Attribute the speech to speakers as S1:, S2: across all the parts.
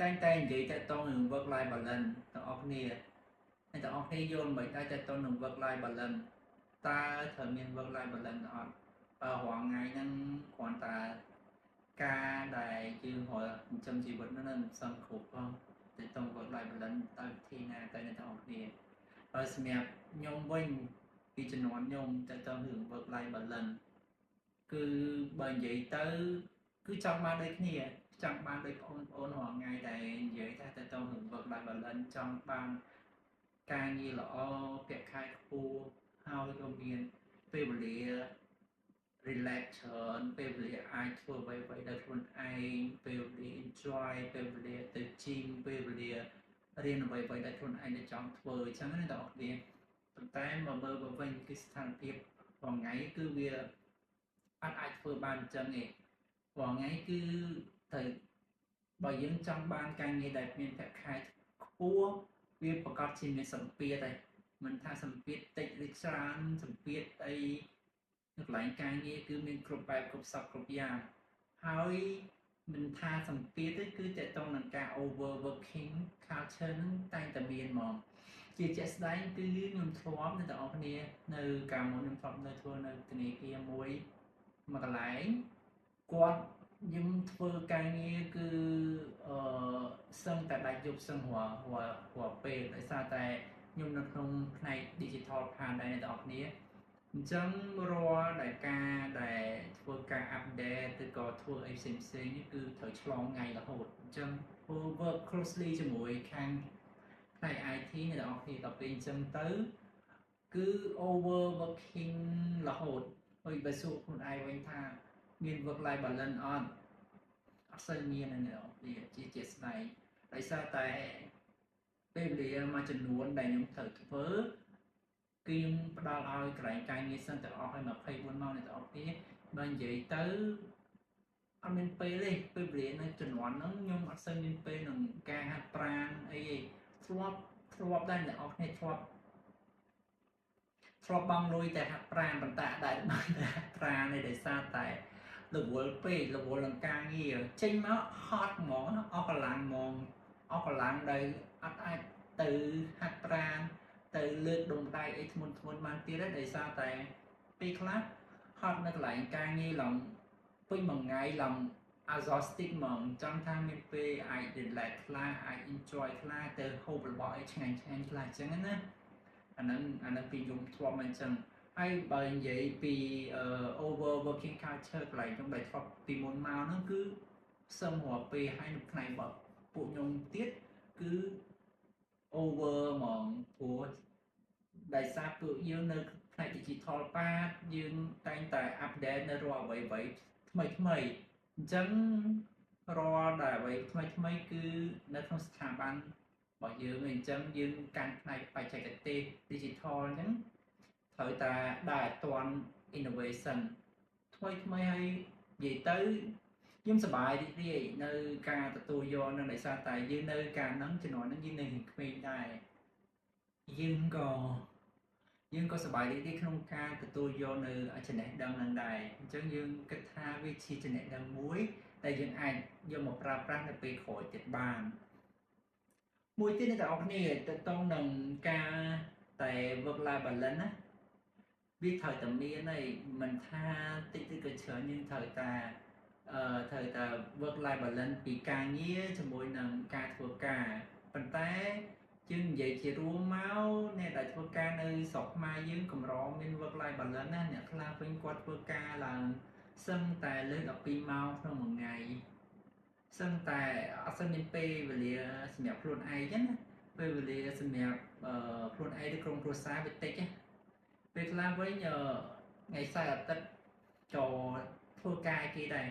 S1: តែនិយាយតើតងនឹង work life balance ទាំងអស់គ្នាហើយទាំងអស់គ្នាយល់មិនដែរតើតងនឹង work life balance តើត្រូវមាន work life balance អត់បើរាល់ថ្ងៃហ្នឹងគ្រាន់តែការដែលយើងរកចិញ្ចឹមជីវិតហ្នឹងមិនសឹងគ្រប់ផងទៅតង work life balance តើវិធីណាទៅអ្នកទាំងអស់គ្នាហើយសម្រាប់ខ្ញុំវិញពីជំនាន់ខ្ញុំតើតងរឿង work life balance គឺបើនិយាយទៅគឺចង់បានដូចគ្នាចង់បានដូចបងប្អូនរាល់ថ្ងៃដែលនិយាយថាទៅរឿង work life balance ចង់បានការងារល្អពាក់ខែខ្ពស់ហើយក៏មានពេលវេលា relax ច្រើនពេលវេលាអាចធ្វើអ្វីៗដោយខ្លួនឯងពេលវេលា enjoy ពេលវេលាទៅ gym ពេលវេលារៀនអ្វីៗដែលខ្លួនឯងដែលចង់ធ្វើអញ្ចឹងណាបងប្អូនប៉ុន្តែមកមើលទៅវិញគឺស្ថានភាពរាល់ថ្ងៃគឺវាអាចធ្វើបានអញ្ចឹងឯងរាល់ថ្ងៃគឺត្រូវបើយើងចង់បានការងារដែលមានប្រាក់ខែខ្ពស់វាប្រកាសជាមានសម្ពាធហើយមិនថាសម្ពាធតិចឬច្រើនសម្ពាធអីនៅកន្លែងការងារគឺមានគ្រប់បែបគ្រប់សពគ្រប់យ៉ាងហើយមិនថាសម្ពាធទេគឺតកតងនឹងការ overworking culture ហ្នឹងតែងតែមានហ្មងជាជាក់ស្ដែងគឺខ្ញុំធ្លាប់អ្នកទាំងអស់គ្នានៅកាលមុនខ្ញុំធ្លាប់នៅធ្វើនៅធនាគារមួយកន្លែងគាត់ខ្ញុំធ្វើការងារគឺសឹងតែដាច់យប់សឹងរាល់ពេលដោយសារតែខ្ញុំនៅក្នុងផ្នែក digital part ដែរអ្នកទាំងអស់គ្នាអញ្ចឹងរាល់ដែលការដែលធ្វើការ update ឬក៏ធ្វើអីផ្សេងៗគឺត្រូវឆ្លងថ្ងៃរហូតអញ្ចឹងធ្វើ work closely ជាមួយខាងផ្នែក IT អ្នកទាំងអស់គ្នាដល់ពេលអញ្ចឹងទៅគឺ overworking រហូតហើយបើសួរខ្លួនឯងវិញថាមាន work life balance អត់សូវមានទេអ្នកទាំងអស់គ្នាជាស្ដែងដោយសារតែពេលវេលាមួយចំនួនដែលខ្ញុំត្រូវធ្វើគឺខ្ញុំផ្ដល់ឲ្យកន្លែងការងារសិនទាំងអស់ឲ្យ24ម៉ោងអ្នកទាំងអស់គ្នាបើនិយាយទៅអត់មានពេលទេពេលវេលានៅជំនាន់ហ្នឹងខ្ញុំអត់សូវមានពេលនឹងការហាត់ប្រាណអីទេធ្លាប់ដែរអ្នកទាំងអស់គ្នាធ្លាប់បង់លុយតែហាត់ប្រាណប៉ុន្តែដែលបានតែហាត់ប្រាណនេះដោយសារតែរវល់ពេករវល់នឹងការងារចេញមកហត់ហ្មងអស់កម្លាំងហ្មងអស់កម្លាំងដែលអត់អាចទៅហាត់ប្រាណទៅលើកដុំដៃអីធ្ងន់បានទៀតទេដោយសារតែពេលខ្លះហត់នៅកន្លែងការងារឡើងពេញមួយថ្ងៃឡើង exhausted ហ្មងចង់ថាមានពេលអាច relax ខ្លះអាច enjoy ខ្លះទៅហូបរបស់អីឆ្ងាញ់ខ្លះអញ្ចឹងណាអាហ្នឹងពីខ្ញុំធ្លាប់មកអញ្ចឹងហើយបើនិយាយពី overworking culture កន្លែងខ្ញុំដែលធ្លាប់ពីមុនមកហ្នឹងគឺសឹមរាល់ពេលហើយនៅផ្នែករបស់ពួកខ្ញុំទៀតគឺ over ហ្មងព្រោះដោយសារពួកយើងនៅផ្នែក digital part យើងតែងតែ update នៅរាល់អ្វីៗថ្មីអញ្ចឹងរាល់ដែលអ្វីថ្មីគឺនៅក្នុងស្ថាប័នរបស់យើងអញ្ចឹងយើងកាន់ផ្នែកបច្ចេកទេស digital អញ្ចឹងត្រូវតែដើរឲ្យទាន់ innovation ថ្មីហើយនិយាយទៅខ្ញុំសប្បាយរីករាយនៅការទទួលយកនឹងដោយសារតែយើងនៅការហ្នឹងជំនាន់ហ្នឹងយើងនៅក្មេងដែរយើងក៏សប្បាយរីករាយក្នុងការទទួលយកនៅចំណេះដឹងហ្នឹងដែរអញ្ចឹងយើងគិតថាវាជាចំណេះដឹងមួយដែលយើងអាចយកមកប្រើប្រាស់នៅពេលក្រោយទៀតបានមួយទៀតអ្នកទាំងអស់គ្នាទៅតងនឹងការតែ work life balance ណាវាត្រូវតែមានហើយមិនថាតិចឬក៏ច្រើនយើងត្រូវតែwork life balance ពីការងារជាមួយនឹងការធ្វើការប៉ុន្តែយើងនិយាយជារួមមកអ្នកដែលធ្វើការនៅស្រុកខ្មែរយើងកម្រមាន work life balance ណាអ្នកខ្លះវិញគាត់ធ្វើការឡើងសឹងតែលើ12ម៉ោងក្នុងមួយថ្ងៃសឹងតែអត់សូវមានពេលវេលាសម្រាប់ខ្លួនឯងចឹងណាពេលវេលាសម្រាប់ខ្លួនឯងឬក្រុមគ្រួសារវាតិចណាពេលខ្លះវិញថ្ងៃសៅរ៍អាទិត្យចូលធ្វើការគេដែរ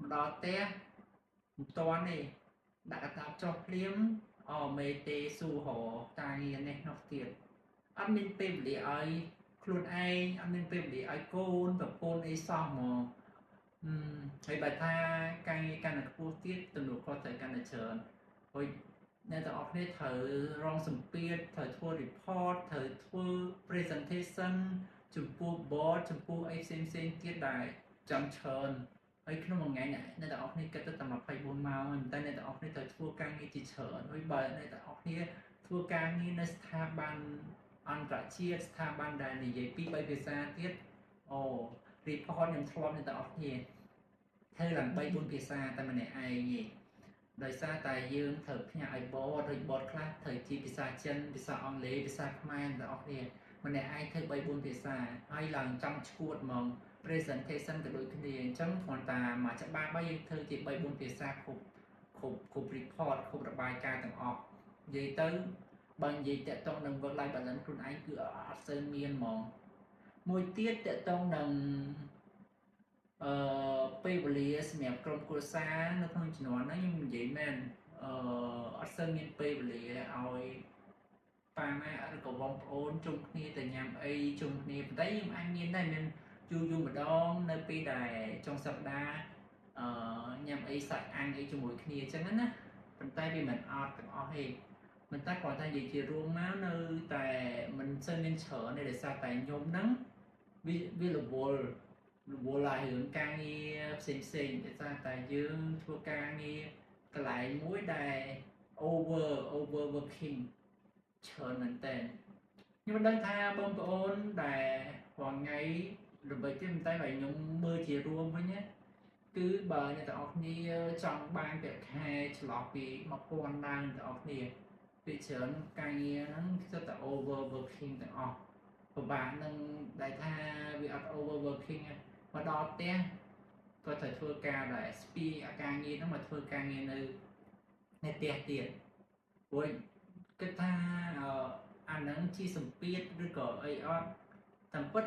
S1: មកដល់ផ្ទះមិនតាន់ទេដាក់កតាបចុះភ្លាមមេទេសួរហៅការងារនេះនោះទៀតអត់មានពេលវេលាឲ្យខ្លួនឯងអត់មានពេលវេលាឲ្យកូនប្រពន្ធអីសោះហ្មងហើយបើថាការងារកាន់តែខ្ពស់ទៀតទំនួលខុសត្រូវកាន់តែច្រើនហុយអ្នកទាំងអស់គ្នាត្រូវរងសម្ពាធត្រូវធ្វើ report ត្រូវធ្វើ presentation ចំពោះ board ចំពោះអីផ្សេងទៀតដែលចង់ច្រើន ហើយក្នុងមួយថ្ងៃអ្នកទាំងអស់គ្នាគិតទៅតែ24ម៉ោងហើយតែអ្នកទាំងអស់គ្នាត្រូវធ្វើការងារជាច្រើនហើយបើអ្នកទាំងអស់គ្នាធ្វើការងារនៅស្ថាប័នអន្តរជាតិស្ថាប័នដែលនិយាយ2 3ភាសាទៀតអូ report ខ្ញុំធ្លាប់អ្នកទាំងអស់គ្នាធ្វើឡើង3 4ភាសាតែម្នាក់ឯងទេដោយសារតែយើងត្រូវផ្ញើឲ្យបតឬបតខ្លះត្រូវជាភាសាចិនភាសាអង់គ្លេសភាសាខ្មែរអ្នកទាំងអស់គ្នាម្នាក់ឯងធ្វើ3 4ភាសាហើយឡើងចង់ឈួតហ្មង presentation ក៏ដូចគ្នាអញ្ចឹងគ្រាន់តែមកច្បាប់ហើយយើងធ្វើជា3 4ភាសាគ្រប់ report គ្រប់របាយការណ៍ទាំងអស់និយាយទៅបើនិយាយតាក់ទងនឹង work life balance ខ្លួនឯងគឺអត់សូវមានហ្មងមួយទៀតតាក់ទងនឹងពេលវេលាសម្រាប់ក្រុមគ្រួសារនៅក្នុងជំនាន់ហ្នឹងខ្ញុំនិយាយមែនអត់សូវមានពេលវេលាឲ្យប៉ាម៉ាក់ឬក៏បងប្អូនជុំគ្នាទៅញ៉ាំអីជុំគ្នាប៉ុន្តែខ្ញុំអាចមានដែរមានយូរម្ដងនៅពេលដែលចុងសប្ដាហ៍ញ៉ាំអីសាច់អាំងអីជាមួយគ្នាអញ្ចឹងណាប៉ុន្តែវាមិនអត់ទាំងអស់ទេមិនតែគ្រាន់តែនិយាយជារួមមកនៅតែមិនសូវមានច្រើនទេដោយសារតែខ្ញុំហ្នឹងវារវល់ឡាយរឿងការងារផ្សេងដោយសារតែយើងធ្វើការងារកន្លែងមួយដែល overworking ច្រើនមែនតើខ្ញុំមិនដឹងថាបងប្អូនដែលរាល់ថ្ងៃល្បិចទេតែបើខ្ញុំមើលជារួមវិញណាគឺបើអ្នកទាំងអស់គ្នាចង់បានប្រាក់ខែចន្លោះពី1000ឡើងទាំងអស់គ្នាពីច្រើនការងារហ្នឹងគឺតែ overworking ទាំងអស់ពិបាកនឹងដែលថាវាអត់ overworking មកដល់ផ្ទះក៏ត្រូវធ្វើការដែរស្ពីអាការងារហ្នឹងមកធ្វើការងារនៅផ្ទះទៀតព្រោះគិតថាអាហ្នឹងជាសម្ពាធឬក៏អីអត់តាមពិត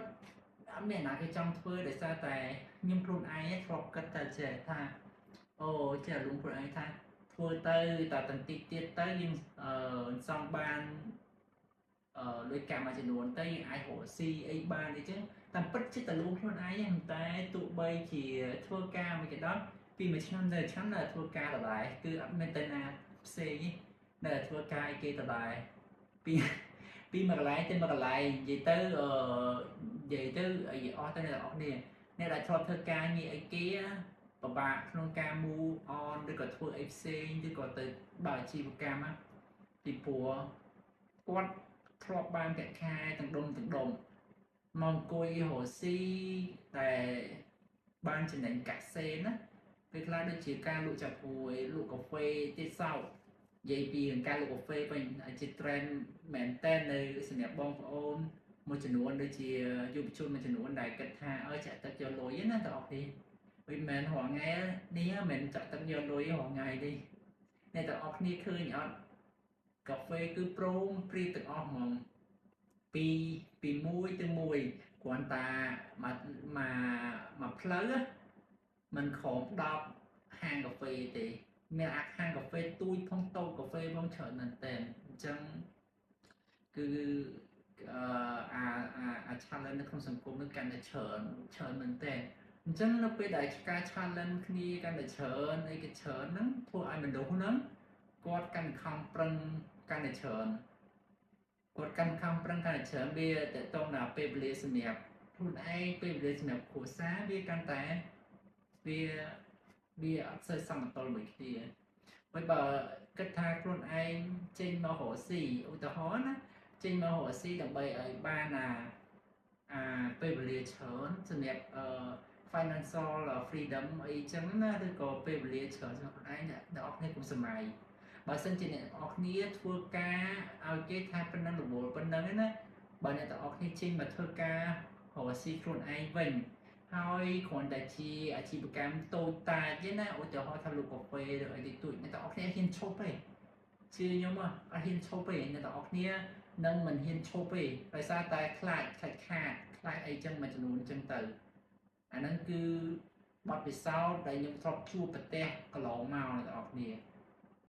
S1: អត់មានណាគេចង់ធ្វើដោយសារតែខ្ញុំខ្លួនឯងធ្លាប់គិតតែចេះថាអូចេះលំខ្លួនឯងថាធ្វើទៅតែតន្តិចទៀតទៅយើងសងបានលុយកាក់មួយចំនួនទៅយើងអាចរកស៊ីអីបានអីចឹងតាមពិតចិត្តតែលួងខ្លួនឯងតែទោះបីជាធ្វើការមួយក៏ដោយពីមួយឆ្នាំទៅឆ្នាំនៅធ្វើការដដែលគឺអត់មានទៅណាផ្សេងនៅធ្វើការអីគេដដែលពីមួយកន្លែងទៅមួយកន្លែងនិយាយទៅអីអស់ទៅអ្នកនរគ្នាអ្នកដែលធ្លាប់ធ្វើការងារអីគេពិបាកក្នុងការ move on ឬក៏ធ្វើអីផ្សេងឬក៏ទៅបើអាជីវកម្មពីព្រោះគាត់ធ្លាប់បានប្រាក់ខែទាំងដុំមកអង្គុយរកស៊ីតែបានចំណេញកាក់សេនណាពេលខ្លះដូចជាការលក់ចាប់ហួយលក់កាហ្វេទៀតសោតនិយាយពីការលក់កាហ្វេវិញជា trend មែនតើនៅសម្រាប់បងប្អូនមួយចំនួនដូចជាយុវជនមួយចំនួនដែលគិតថាចាក់ទឹកយកលុយណាបងប្អូនវិញមែនរាល់ថ្ងៃនេះមិនចាក់ទឹកយកលុយរាល់ថ្ងៃទេអ្នកទាំងអស់គ្នាឃើញអត់កាហ្វេគឺព្រមព្រៀបទាំងអស់ហ្មងពីមួយទៅមួយគ្រាន់តែមកផ្លូវมันក្រោម10ហាងកាហ្វេទេមានហាងកាហ្វេទូចផងតូចកាហ្វេផងច្រើនមែនតើអញ្ចឹងគឺchallenge នៅក្នុងសង្គមនឹងកាន់តែច្រើនមែនតើអញ្ចឹងនៅពេលដែលការ challenge គ្នាកាន់តែច្រើនអីគេច្រើនហ្នឹងធ្វើឲ្យមនុស្សហ្នឹងគាត់កាន់ខំប្រឹងកាន់តែច្រើនគាត់កាន់ខំប្រឹងកាន់តែច្រើនវាតកតងដល់ពេលវេលាសម្រាប់ខ្លួនឯងពេលវេលាសម្រាប់គ្រួសារវាកាន់តែវាអត់សូវសមតុល្យមួយគ្នាហើយបើគិតថាខ្លួនឯងចេញមករកស៊ីឧទាហរណ៍ណាចេញមករកស៊ីដើម្បីឲ្យបានពេលវេលាច្រើនសម្រាប់financial freedom អីចឹងណាឬក៏ពេលវេលាច្រើនសម្រាប់ខ្លួនឯងអ្នកនរគ្នាគុំសម័យបើសិនជាអ្នកនរគ្នាធ្វើការឲ្យគេថាប៉ុណ្ណឹងរវល់ប៉ុណ្ណឹងណាបើអ្នកនរគ្នាចេញមកធ្វើការរកស៊ីខ្លួនឯងវិញហើយគ្រាន់តែជាអាជីវកម្មតូចតាចទេណាឧទាហរណ៍ថាលក់កាហ្វេឬអីតិចតួចអ្នកនរគ្នាហ៊ានឈប់ទេជឿខ្ញុំអត់ហ៊ានឈប់ទេអ្នកនរគ្នានឹងមិនហ៊ានឈប់ទេដោយសារតែខ្លាចខាតខ្លាចអីចឹងមួយចំនួនចឹងទៅអាហ្នឹងគឺបទពិសោធន៍ដែលខ្ញុំធ្លាប់ជួបប្រទេសកន្លងមកអ្នកនរគ្នា